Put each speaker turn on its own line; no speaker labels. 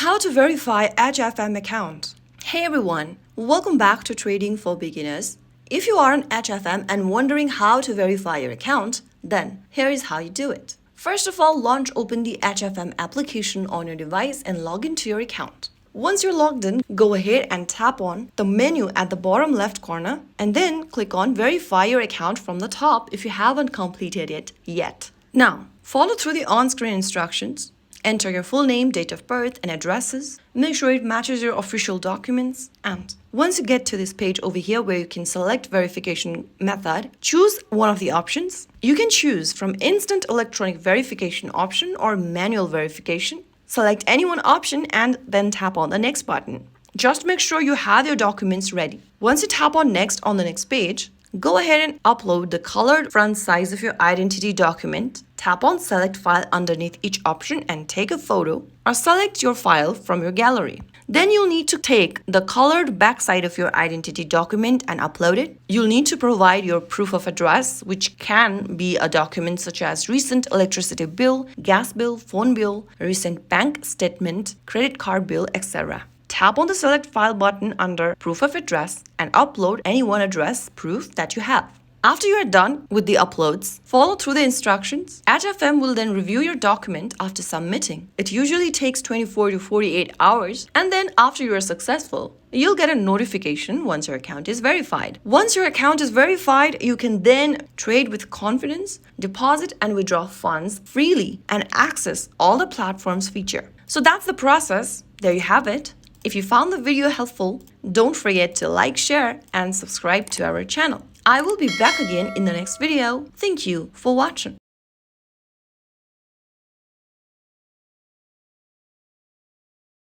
How to verify HFM account. Hey everyone, welcome back to Trading for Beginners. If you are an HFM and wondering how to verify your account, then here is how you do it. First of all, open the HFM application on your device and log into your account. Once you're logged in, go ahead and tap on the menu at the bottom left corner and then click on Verify Your Account from the top if you haven't completed it yet. Now, follow through the on-screen instructions. Enter your full name, date of birth, and addresses. Make sure it matches your official documents. And once you get to this page over here where you can select verification method, choose one of the options. You can choose from instant electronic verification option or manual verification. Select any one option and then tap on the next button. Just make sure you have your documents ready. Once you tap on next on the next page, go ahead and upload the colored front size of your identity document. Tap on Select File underneath each option and take a photo or select your file from your gallery. Then you'll need to take the colored backside of your identity document and upload it. You'll need to provide your proof of address, which can be a document such as recent electricity bill, gas bill, phone bill, recent bank statement, credit card bill, etc. Tap on the Select File button under Proof of Address and upload any one address proof that you have. After you are done with the uploads, follow through the instructions. HFM will then review your document after submitting. It usually takes 24 to 48 hours, and then after you are successful, you'll get a notification once your account is verified. Once your account is verified, you can then trade with confidence, deposit and withdraw funds freely, and access all the platform's feature. So that's the process. There you have it. If you found the video helpful, don't forget to like, share, and subscribe to our channel. I will be back again in the next video. Thank you for watching.